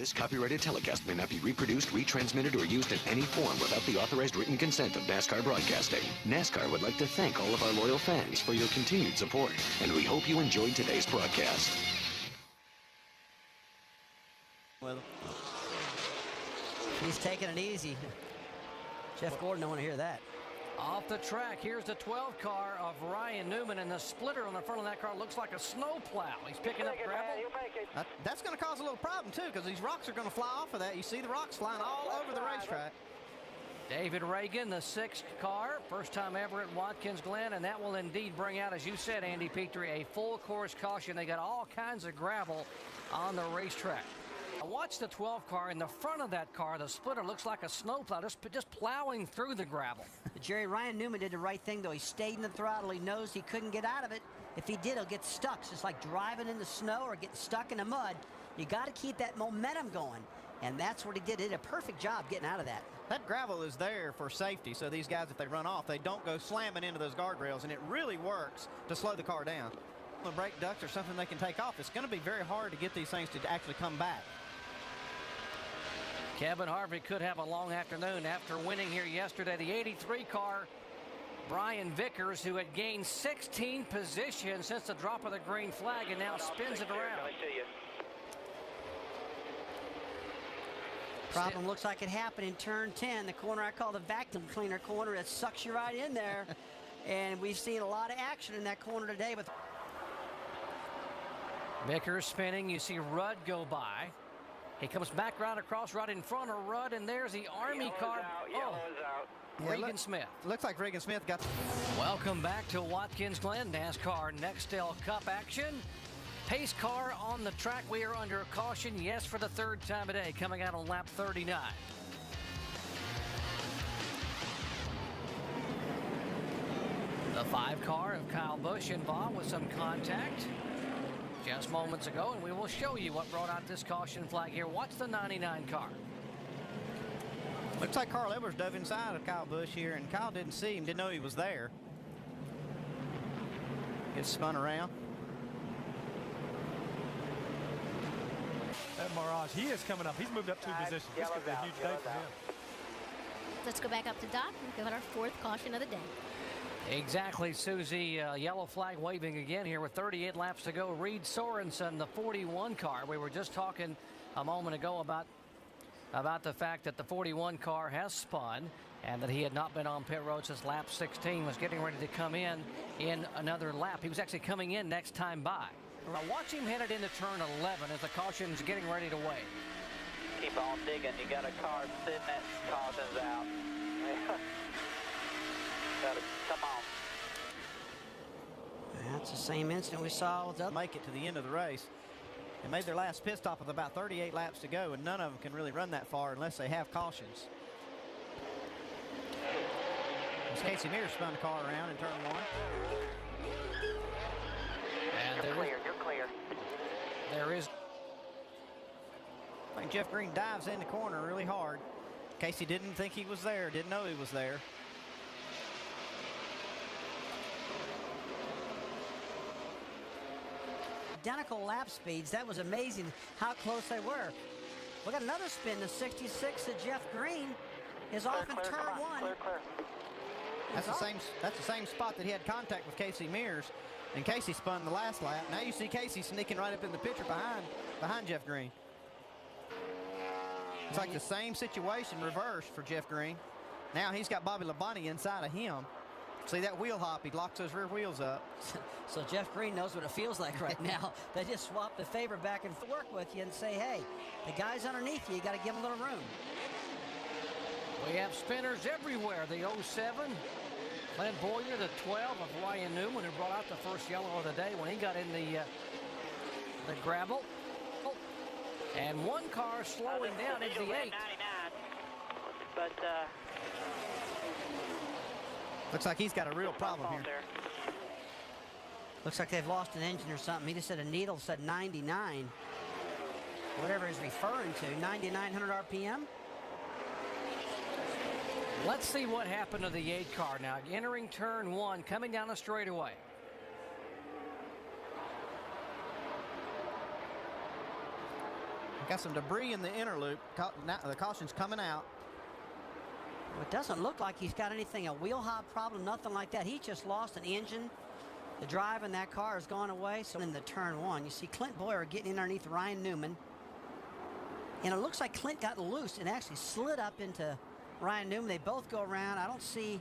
This copyrighted telecast may not be reproduced, retransmitted, or used in any form without the authorized written consent of NASCAR Broadcasting. NASCAR would like to thank all of our loyal fans for your continued support, and we hope you enjoyed today's broadcast. Well, he's taking it easy. Jeff Gordon don't want to hear that. Off the track, here's the 12 car of Ryan Newman, and the splitter on the front of that car looks like a snow plow. He's picking up gravel. That's going to cause a little problem, too, because these rocks are going to fly off of that. You see the rocks flying all over the racetrack. David Reagan, the 6th car, first time ever at Watkins Glen, and that will indeed bring out, as you said, Andy Petrie, a full course caution. They got all kinds of gravel on the racetrack. Watch the 12 car. In the front of that car, the splitter looks like a snowplow, just plowing through the gravel. Jerry, Ryan Newman did the right thing, though. He stayed in the throttle. He knows he couldn't get out of it. If he did, he'll get stuck. It's just like driving in the snow or getting stuck in the mud. You got to keep that momentum going, and that's what he did. He did a perfect job getting out of that. That gravel is there for safety, so these guys, if they run off, they don't go slamming into those guardrails, and it really works to slow the car down. The brake ducts or something they can take off. It's going to be very hard to get these things to actually come back. Kevin Harvick could have a long afternoon after winning here yesterday. The 83 car, Brian Vickers, who had gained 16 positions since the drop of the green flag and now spins it around. Problem looks like it happened in turn 10, the corner I call the vacuum cleaner corner. That sucks you right in there. And we've seen a lot of action in that corner today. But Vickers spinning. You see Rudd go by. He comes back right across, right in front of Rudd, and there's the Army car. Regan Smith. Looks like Regan Smith got. Welcome back to Watkins Glen, NASCAR Nextel Cup action. Pace car on the track. We are under caution, yes, for the 3rd time today, coming out on lap 39. The 5 car of Kyle Busch involved with some contact just moments ago, and we will show you what brought out this caution flag here. Watch the 99 car. Looks like Carl Edwards dove inside of Kyle Busch here, and Kyle didn't see him, didn't know he was there. Gets spun around. That Mirage, he is coming up. He's moved up 2 positions. This could be a huge day for him. Let's go back up to Doc and give it our 4th caution of the day. Exactly, Susie. Yellow flag waving again here with 38 laps to go. Reed Sorensen, the 41 car. We were just talking a moment ago about the fact that the 41 car has spun and that he had not been on pit road since lap 16, was getting ready to come in another lap. He was actually coming in next time by. Now watch him headed into turn 11 as the caution's getting ready to weigh. Keep on digging. You got a car sitting that caution's out. Come on. That's the same incident we saw with the other. Make it to the end of the race. They made their last pit stop with about 38 laps to go, and none of them can really run that far unless they have cautions. As Casey Mears spun the car around in turn 1. And You're clear. There is. I think Jeff Green dives in the corner really hard. Casey didn't think he was there, didn't know he was there. Identical lap speeds. That was amazing how close they were. We got another spin. The 66 of Jeff Green is off in turn 1. That's the same spot that he had contact with Casey Mears, and Casey spun the last lap. Now you see Casey sneaking right up in the picture behind Jeff Green. It's like the same situation reversed for Jeff Green. Now he's got Bobby Labonte inside of him. See that wheel hop? He locks those rear wheels up. So Jeff Green knows what it feels like right now. They just swap the favor back and forth with you and say, hey, the guy's underneath you. You got to give him a little room. We have spinners everywhere. The 07, Clint Boyer, the 12 of Ryan Newman, who brought out the first yellow of the day when he got in the gravel. And one car slowing down is the 8. 99. But looks like he's got a real problem here. Looks like they've lost an engine or something. He just said a needle said 99. Whatever he's referring to, 9,900 RPM. Let's see what happened to the 8 car now. Entering turn 1, coming down the straightaway. Got some debris in the inner loop. Now the caution's coming out. Well, it doesn't look like he's got anything, a wheel hop problem, nothing like that. He just lost an engine. The drive in that car has gone away. So in the turn one, you see Clint Boyer getting in underneath Ryan Newman. And it looks like Clint got loose and actually slid up into Ryan Newman. They both go around. I don't see...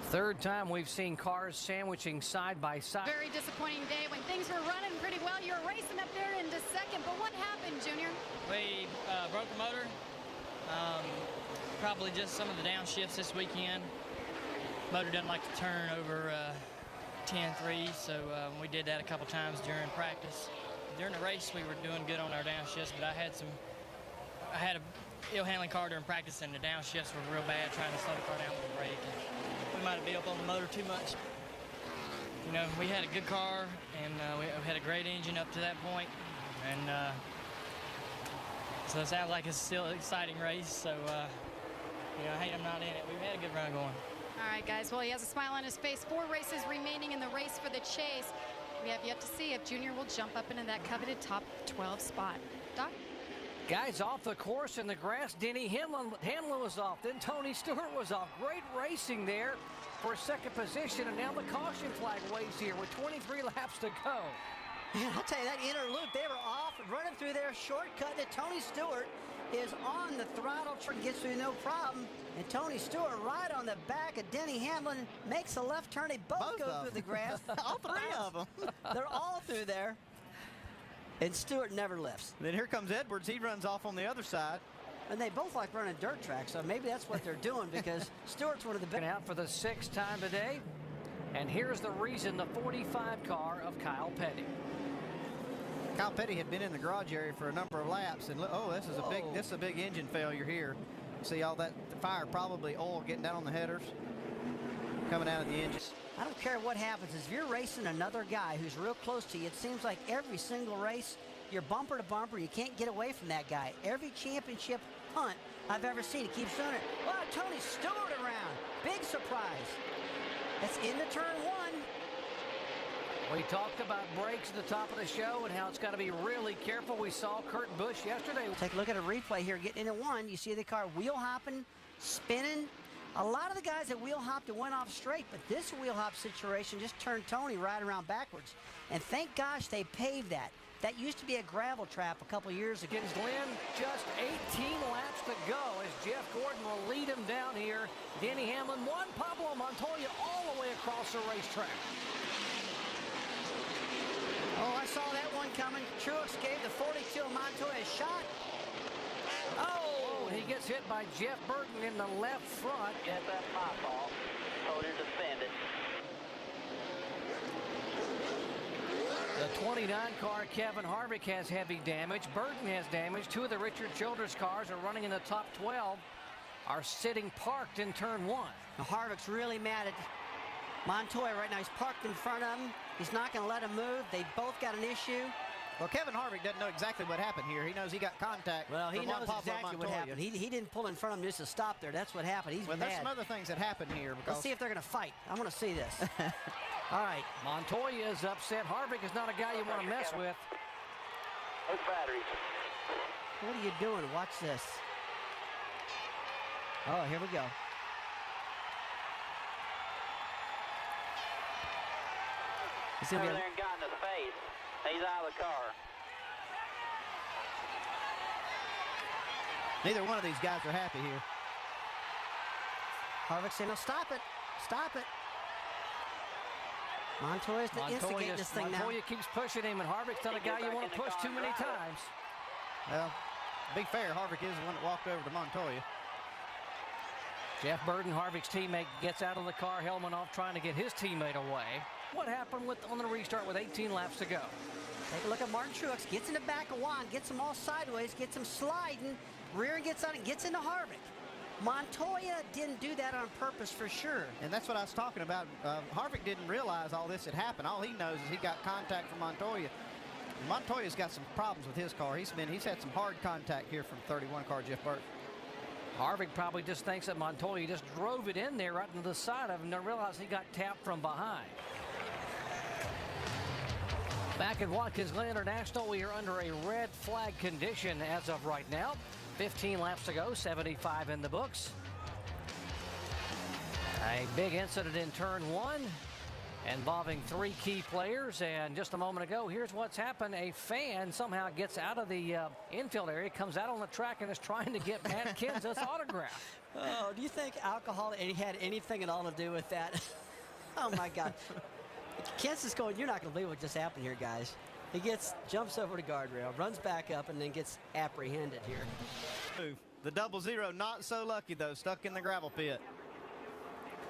Third time we've seen cars sandwiching side by side. Very disappointing day when things were running pretty well. You were racing up there into second, but what happened, Junior? We broke the motor. Probably just some of the downshifts this weekend. Motor doesn't like to turn over 10-3, so we did that a couple times during practice. During the race, we were doing good on our downshifts, but I had a ill handling car during practice, and the downshifts were real bad trying to slow the car down with the brake. We might have been up on the motor too much. You know, we had a good car, and we had a great engine up to that point, and so it sounds like it's still an exciting race. So, you know, I hate I'm not in it. We've had a good run going. All right, guys. Well, he has a smile on his face. 4 races remaining in the race for the chase. We have yet to see if Junior will jump up into that coveted top 12 spot. Doc? Guys off the course in the grass. Denny Hamlin was off. Then Tony Stewart was off. Great racing there for second position. And now the caution flag waves here with 23 laps to go. Man, I'll tell you, that inner loop, they were off, running through there, shortcut to Tony Stewart is on the throttle, gets through no problem. And Tony Stewart right on the back of Denny Hamlin, makes a left turn. They both go through the grass. All 3 of them. They're all through there. And Stewart never lifts. Then here comes Edwards. He runs off on the other side. And they both like running dirt tracks, so maybe that's what they're doing, because Stewart's one of the best. Out for the 6th time today. And here's the reason, the 45 car of Kyle Petty. Kyle Petty had been in the garage area for a number of laps, and oh, this is a big engine failure here. See all that fire, probably oil getting down on the headers, coming out of the engine. I don't care what happens. If you're racing another guy who's real close to you, it seems like every single race, you're bumper to bumper. You can't get away from that guy. Every championship hunt I've ever seen, he keeps doing it. Wow, Tony Stewart around. Big surprise. That's into turn one. We talked about brakes at the top of the show and how it's got to be really careful. We saw Kurt Busch yesterday. Take a look at a replay here. Getting into one, you see the car wheel hopping, spinning. A lot of the guys that wheel hopped and went off straight, but this wheel hop situation just turned Tony right around backwards. And thank gosh they paved that. That used to be a gravel trap a couple years ago. Watkins Glen, just 18 laps to go as Jeff Gordon will lead him down here. Denny Hamlin, one Pablo Montoya all the way across the racetrack. Oh, I saw that one coming. Truex gave the 42 of Montoya a shot. Oh! He gets hit by Jeff Burton in the left front. Yes, that's my fault. Told her to send it. The 29 car, Kevin Harvick, has heavy damage. Burton has damage. 2 of the Richard Childress cars are running in the top 12, are sitting parked in turn 1. Now, Harvick's really mad at Montoya right now. He's parked in front of him. He's not going to let him move. They both got an issue. Well, Kevin Harvick doesn't know exactly what happened here. He knows he got contact. Well, he from knows Pablo exactly what Montoya. happened. He didn't pull in front of him just to stop there. That's what happened. He's Well, mad. there's some other things that happened here. Let's see if they're going to fight. I want to see this. All right. Montoya is upset. Harvick is not a guy you want to mess with. Those batteries. What are you doing? Watch this. Oh, here we go. It's Over gonna there and got in his face. He's out of the car. Neither one of these guys are happy here. Harvick saying, no, stop it. Stop it. Montoya's instigating this thing now. Montoya keeps pushing him, and Harvick's not a guy you want to push too many times. Well, to be fair, Harvick is the one that walked over to Montoya. Jeff Burton, Harvick's teammate, gets out of the car, helmet off, trying to get his teammate away. What happened on the restart with 18 laps to go? Take a look at Martin Truex. Gets in the back of Juan, gets him all sideways, gets him sliding, rear and gets on it, gets into Harvick. Montoya didn't do that on purpose for sure. And that's what I was talking about. Harvick didn't realize all this had happened. All he knows is he got contact from Montoya. Montoya's got some problems with his car. He's had some hard contact here from 31 car Jeff Burton. Harvick probably just thinks that Montoya just drove it in there right into the side of him and didn't realize he got tapped from behind. Back at Watkins Glen International, we are under a red flag condition as of right now. 15 laps to go, 75 in the books. A big incident in turn 1 involving 3 key players. And just a moment ago, here's what's happened. A fan somehow gets out of the infield area, comes out on the track, and is trying to get Matt Kenseth's autograph. Oh, do you think alcohol had anything at all to do with that? Oh, my God. Kenseth's going, you're not going to believe what just happened here, guys. He jumps over the guardrail, runs back up, and then gets apprehended here. The 00 not so lucky, though, stuck in the gravel pit.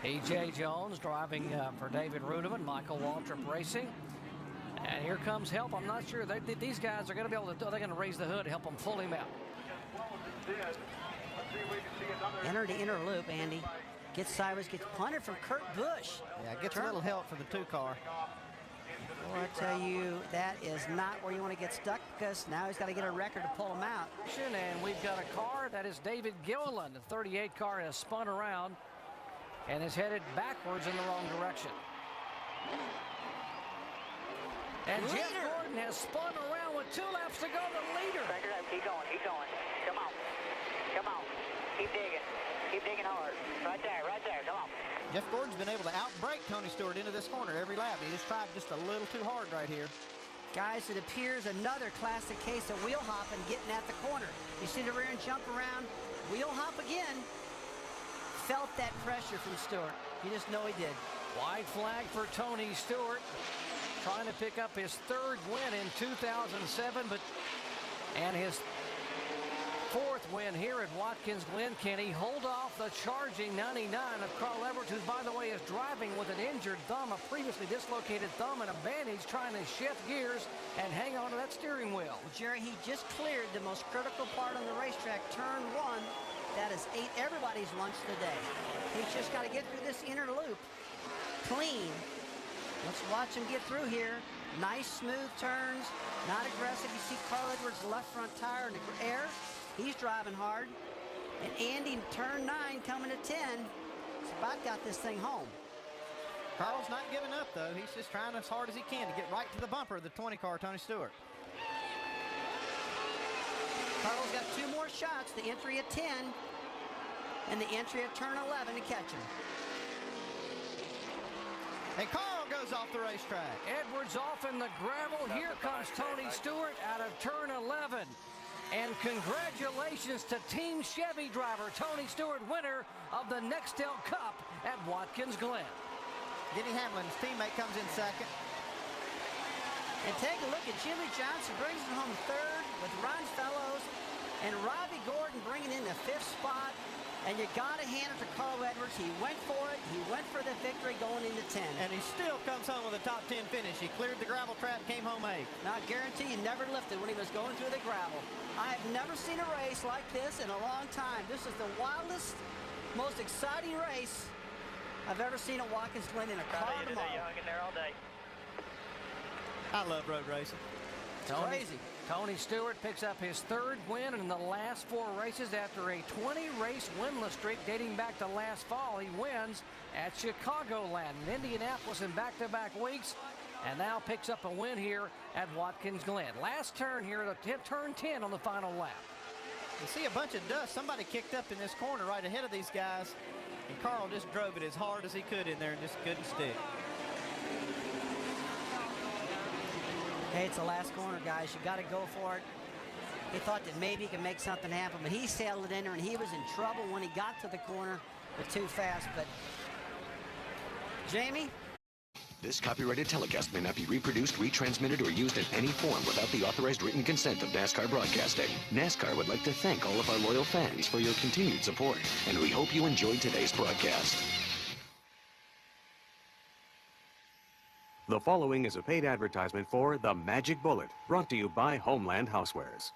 P.J. Jones driving for David Rudeman, Michael Waltrip Racing. And here comes help. I'm not sure these guys are going to be able to, they're going to raise the hood to help them pull him out. Enter the inner loop, Andy. Gets sideways, gets punted from Kurt Busch. Yeah, gets a little help for the 2-car. Well, I tell you, that is not where you want to get stuck, because now he's got to get a record to pull him out. And we've got a car that is David Gilliland. The 38 car has spun around and is headed backwards in the wrong direction. And Jeff Gordon has spun around with 2 laps to go, the leader. Keep going, keep going. Come on. Come on. Keep digging. Keep digging hard. Right there, come on. Jeff Gordon's been able to outbrake Tony Stewart into this corner every lap. He just tried just a little too hard right here. Guys, it appears another classic case of wheel hopping getting at the corner. You see the rear end jump around, wheel hop again. Felt that pressure from Stewart. You just know he did. White flag for Tony Stewart, trying to pick up his 3rd win in 2007, and his 4th win here at Watkins Glen. Can he hold off the charging 99 of Carl Edwards, who, by the way, is driving with an injured thumb, a previously dislocated thumb, and a bandage, trying to shift gears and hang on to that steering wheel? Well, Jerry, he just cleared the most critical part on the racetrack, turn 1. That has ate everybody's lunch today. He's just got to get through this inner loop clean. Let's watch him get through here. Nice, smooth turns, not aggressive. You see Carl Edwards' left front tire in the air. He's driving hard. And Andy, turn 9, coming to 10. He's about got this thing home. Carl's not giving up, though. He's just trying as hard as he can to get right to the bumper of the 20-car Tony Stewart. Carl's got 2 more shots, the entry at 10 and the entry at turn 11 to catch him. And Carl goes off the racetrack. Edwards off in the gravel. Here comes Tony Stewart out of turn 11. And congratulations to Team Chevy driver Tony Stewart, winner of the Nextel Cup at Watkins Glen. Denny Hamlin's teammate comes in 2nd. And take a look at Jimmy Johnson, brings it home 3rd with Ron Fellows, and Robbie Gordon bringing in the 5th spot. And you got to hand it to Carl Edwards. He went for it. He went for the victory going into 10. And he still comes home with a top 10 finish. He cleared the gravel trap, came home 8th. Now, I guarantee he never lifted when he was going through the gravel. I have never seen a race like this in a long time. This is the wildest, most exciting race I've ever seen at Watkins Glen in a car tomorrow. You hung in there all day. I love road racing. Crazy. Tony Stewart picks up his 3rd win in the last 4 races after a 20-race winless streak dating back to last fall. He wins at Chicagoland and Indianapolis in back-to-back weeks, and now picks up a win here at Watkins Glen. Last turn here, turn 10 on the final lap. You see a bunch of dust. Somebody kicked up in this corner right ahead of these guys, and Carl just drove it as hard as he could in there and just couldn't stick. Hey, it's the last corner, guys. You got to go for it. He thought that maybe he could make something happen, but he sailed it in there, and he was in trouble when he got to the corner, but too fast. But Jamie? This copyrighted telecast may not be reproduced, retransmitted, or used in any form without the authorized written consent of NASCAR Broadcasting. NASCAR would like to thank all of our loyal fans for your continued support, and we hope you enjoyed today's broadcast. The following is a paid advertisement for The Magic Bullet, brought to you by Homeland Housewares.